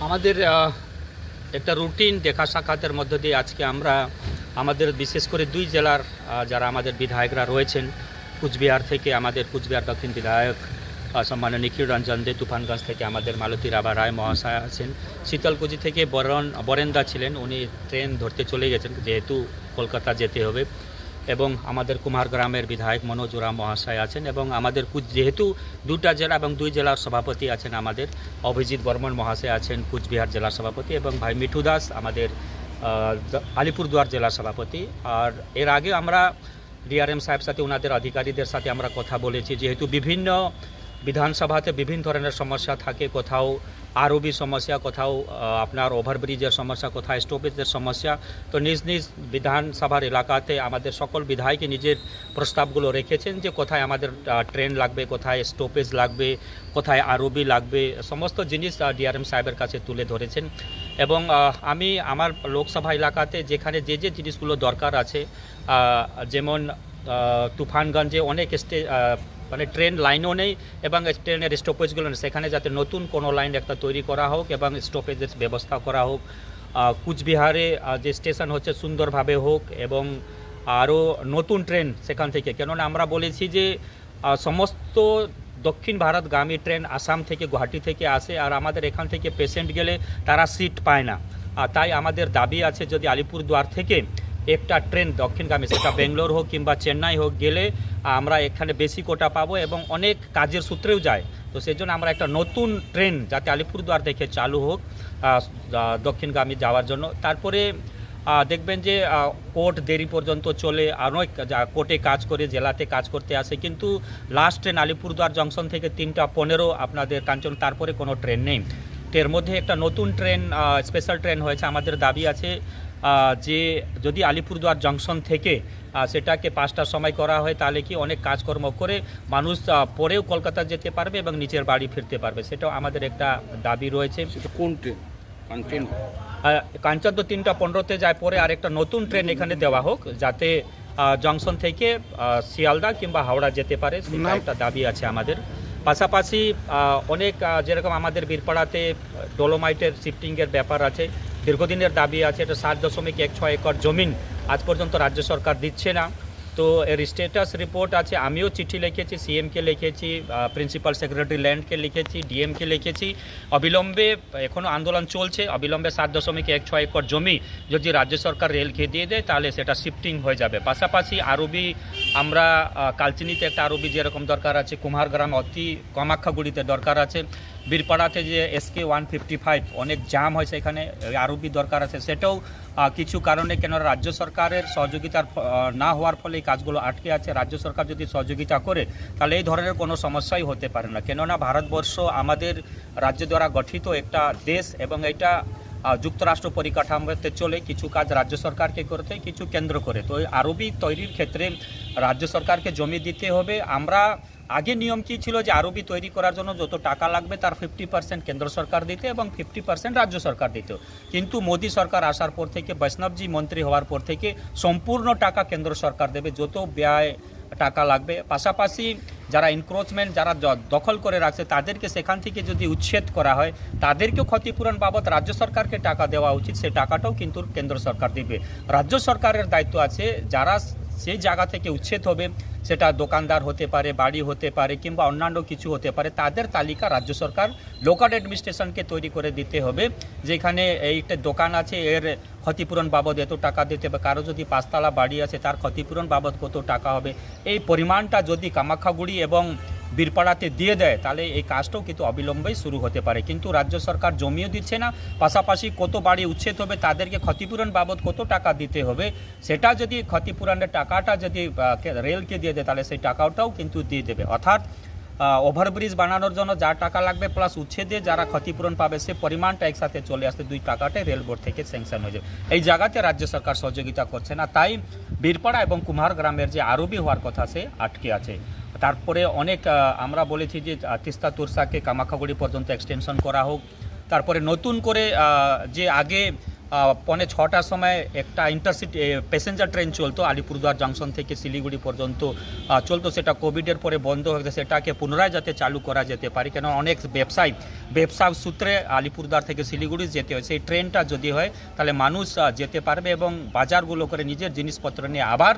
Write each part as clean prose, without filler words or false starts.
আমাদের একটা রুটিন দেখা সাক্ষাতের মধ্য দিয়ে আজকে আমরা আমাদের বিশেষ করে দুই জেলার যারা আমাদের বিধায়করা রয়েছেন, কুচবিহার থেকে আমাদের কুচবিহার দক্ষিণ বিধায়ক সম্মানীয় নিখিল রঞ্জন দে, তুফানগঞ্জ থেকে আমাদের মালতী রাভা রায় মহাশয় আছেন, শীতলকুচি থেকে বরেন্দা ছিলেন, উনি ট্রেন ধরতে চলে গেছেন যেহেতু কলকাতা যেতে হবে, এবং আমাদের কুমারগ্রামের বিধায়ক মনোজ ওরাম মহাশয় আছেন, এবং আমাদের যেহেতু দুটা জেলা এবং দুই জেলার সভাপতি আছেন, আমাদের অভিজিৎ বর্মন মহাশয় আছেন কুচবিহার জেলার সভাপতি, এবং ভাই মিঠু দাস আমাদের আলিপুরদুয়ার জেলার সভাপতি। আর এর আগে আমরা ডিআরএম সাহেব সাথে ওনাদের আধিকারিকদের সাথে আমরা কথা বলেছি, যেহেতু বিভিন্ন বিধানসভাতে বিভিন্ন ধরনের সমস্যা থাকে, কোথাও আরবি সমস্যা, কোথাও আপনার ওভারব্রিজের সমস্যা, কোথায় স্টপেজের সমস্যা, তো নিজ নিজ বিধানসভার এলাকাতে আমাদের সকল বিধায়ক নিজের প্রস্তাবগুলো রেখেছেন যে কোথায় আমাদের ট্রেন লাগবে, কোথায় স্টপেজ লাগবে, কোথায় আরবি লাগবে, সমস্ত জিনিস ডিআরএম সাহেবের কাছে তুলে ধরেছেন। এবং আমি আমার লোকসভা এলাকাতে যেখানে যে যে জিনিসগুলো দরকার আছে, যেমন তুফানগঞ্জে অনেক মানে ট্রেন লাইনও নেই এবং ট্রেনের স্টপেজগুলো নেই, সেখানে যাতে নতুন কোনো লাইন একটা তৈরি করা হোক এবং স্টপেজের ব্যবস্থা করা হোক। কুচবিহারে যে স্টেশন হচ্ছে সুন্দরভাবে হোক এবং আরও নতুন ট্রেন সেখান থেকে, কেননা আমরা বলেছি যে সমস্ত দক্ষিণ ভারতগামী ট্রেন আসাম থেকে গুয়াহাটি থেকে আসে, আর আমাদের এখান থেকে পেশেন্ট গেলে তারা সিট পায় না। তাই আমাদের দাবি আছে যদি আলিপুরদুয়ার থেকে একটা ট্রেন দক্ষিণগামী, সেটা বেঙ্গলোর হোক কিংবা চেন্নাই হোক, গেলে আমরা এখানে বেশি কোটা পাবো এবং অনেক কাজের সূত্রেও যায়। তো সেই জন্য আমরা একটা নতুন ট্রেন যাতে আলিপুরদুয়ার থেকে চালু হোক দক্ষিণগামী যাওয়ার জন্য। তারপরে দেখবেন যে কোর্ট দেরি পর্যন্ত চলে, অনেক কোর্টে কাজ করে জেলাতে কাজ করতে আসে, কিন্তু লাস্ট ট্রেন আলিপুরদুয়ার জংশন থেকে 3:15 আপনাদের কাঞ্চন, তারপরে কোনো ট্রেন নেই। এর মধ্যে একটা নতুন ট্রেন, স্পেশাল ট্রেন হয়েছে। আমাদের দাবি আছে যে যদি আলিপুরদুয়ার জংশন থেকে সেটাকে 5টার সময় করা হয়, তাহলে কি অনেক কাজকর্ম করে মানুষ পরেও কলকাতা যেতে পারবে এবং নিজের বাড়ি ফিরতে পারবে, সেটাও আমাদের একটা দাবি রয়েছে। কোন ট্রেন? কাঞ্চন তো 3:15-তে যায়, পরে আরেকটা নতুন ট্রেন এখানে দেওয়া হোক যাতে জংশন থেকে শিয়ালদা কিংবা হাওড়া যেতে পারে, সেটা একটা দাবি আছে আমাদের। পাশাপাশি অনেক যেরকম আমাদের বীরপাড়াতে ডোলোমাইটের শিফটিংয়ের ব্যাপার আছে, দীর্ঘদিনের দাবি আছে। এটা 7.16 একর জমিন আজ পর্যন্ত রাজ্য সরকার দিচ্ছে না। তো এর স্ট্যাটাস রিপোর্ট আছে, আমিও চিঠি লিখেছি, সিএমকে লিখেছি, প্রিন্সিপাল সেক্রেটারি ল্যান্ডকে লিখেছি, ডিএমকে লিখেছি। অবিলম্বে এখনও আন্দোলন চলছে, অবিলম্বে 7.16 একর জমি যদি রাজ্য সরকার রেলকে দিয়ে দেয় তাহলে সেটা শিফটিং হয়ে যাবে। পাশাপাশি আরবি, আমরা কালচিনিতে একটা আরবি যেরকম দরকার আছে, কুমারগ্রাম অতি কামাখ্যাগুড়িতে দরকার আছে, বীরপাড়াতে যে SK 155 অনেক জাম হয়, সেখানে আরবি দরকার আছে, সেটাও কিছু কারণে কেন রাজ্য সরকারের সহযোগিতার না হওয়ার ফলে এই কাজগুলো আটকে আছে। রাজ্য সরকার যদি সহযোগিতা করে তাহলে এই ধরনের কোনো সমস্যাই হতে পারে না, কেননা ভারতবর্ষ আমাদের রাজ্য দ্বারা গঠিত একটা দেশ এবং এটা যুক্তরাষ্ট্র পরিকাঠামোতে চলে। কিছু কাজ রাজ্য সরকারকে করতে, কিছু কেন্দ্র করে। তো আরবি তৈরির ক্ষেত্রে রাজ্য সরকারকে জমি দিতে হবে। আমরা আগে নিয়ম কি ছিল যে আরবি তৈরি করার জন্য যত টাকা লাগবে তার 50% কেন্দ্র সরকার দিতে এবং 50% রাজ্য সরকার দিত, কিন্তু মোদী সরকার আসার পর থেকে, বৈষ্ণবজি মন্ত্রী হওয়ার পর থেকে সম্পূর্ণ টাকা কেন্দ্র সরকার দেবে, যত ব্যয় টাকা লাগবে। পাশাপাশি যারা এনক্রোচমেন্ট, যারা দখল করে রাখছে তাদেরকে সেখান থেকে যদি উচ্ছেদ করা হয়, তাদেরকেও ক্ষতিপূরণ বাবদ রাজ্য সরকারকে টাকা দেওয়া উচিত, সে টাকাটাও কিন্তু কেন্দ্র সরকার দিবে। রাজ্য সরকারের দায়িত্ব আছে যারা সেই জায়গা থেকে উচ্ছেদ হবে, সেটা দোকানদার হতে পারে, বাড়ি হতে পারে কিংবা অন্যান্য কিছু হতে পারে, তাদের তালিকা রাজ্য সরকার লোকাল অ্যাডমিনিস্ট্রেশনকে তৈরি করে দিতে হবে, যেখানে এইটা দোকান আছে এর ক্ষতিপূরণ বাবদ এত টাকা দিতে হবে, কারো যদি 5তলা বাড়ি আছে তার ক্ষতিপূরণ বাবদ কত টাকা হবে, এই পরিমাণটা যদি কামাখ্যাগুড়ি এবং বীরপাড়াতে দিয়ে দেয় তাহলে এই কাজটাও কিন্তু অবিলম্বেই শুরু হতে পারে। কিন্তু রাজ্য সরকার জমিও দিচ্ছে না, পাশাপাশি কত বাড়ি উচ্ছেদ হবে তাদেরকে ক্ষতিপূরণ বাবদ কত টাকা দিতে হবে, সেটা যদি ক্ষতিপূরণের টাকাটা যদি রেলকে দিয়ে দেয় তাহলে সেই টাকাটাও কিন্তু দিয়ে দেবে। অর্থাৎ ওভারব্রিজ বানানোর জন্য যা টাকা লাগবে প্লাস উচ্ছেদে যারা ক্ষতিপূরণ পাবে সে পরিমাণটা একসাথে চলে আসতে, দুই টাকাটাই রেল বোর্ড থেকে স্যাংশন হয়ে যাবে। এই জায়গাতে রাজ্য সরকার সহযোগিতা করছে না, তাই বীরপাড়া এবং কুমারগ্রামের যে আরবি হওয়ার কথা সে আটকে আছে। তারপরে অনেক আমরা বলেছি যে তিস্তা তুরসাকে কামাখ্যাগুড়ি পর্যন্ত এক্সটেনশন করা হোক। তারপরে নতুন করে যে আগে পৌনে 6টার সময় একটা ইন্টারসিটি প্যাসেঞ্জার ট্রেন চলতো আলিপুরদুয়ার জংশন থেকে শিলিগুড়ি পর্যন্ত চলতো, সেটা কোভিডের পরে বন্ধ হয়ে গেছে। সেটাকে পুনরায় যাতে চালু করা যেতে পারে, কেন অনেক ব্যবসা সূত্রে আলিপুরদুয়ার থেকে শিলিগুড়ি যেতে হয়। সেই ট্রেনটা যদি হয় তাহলে মানুষ যেতে পারবে এবং বাজারগুলো করে নিজের জিনিসপত্র নিয়ে আবার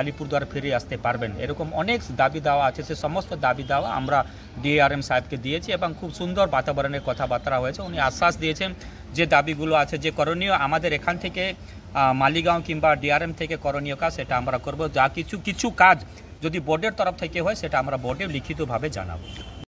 আলিপুরদুয়ার ফিরে আসতে পারবেন। এরকম অনেক দাবি দেওয়া আছে, সে সমস্ত দাবি দেওয়া আমরা ডিআরএম সাহেবকে দিয়েছি এবং খুব সুন্দর বাতাবরণের কথাবার্তা হয়েছে। উনি আশ্বাস দিয়েছেন যে দাবিগুলো আছে, যে করণীয় আমাদের এখান থেকে মালিগাঁও কিংবা ডিআরএম থেকে করণীয় কাজ সেটা আমরা করব। যা কিছু কাজ যদি বোর্ডের তরফ থেকে হয় সেটা আমরা বোর্ডে লিখিতভাবে জানাবো।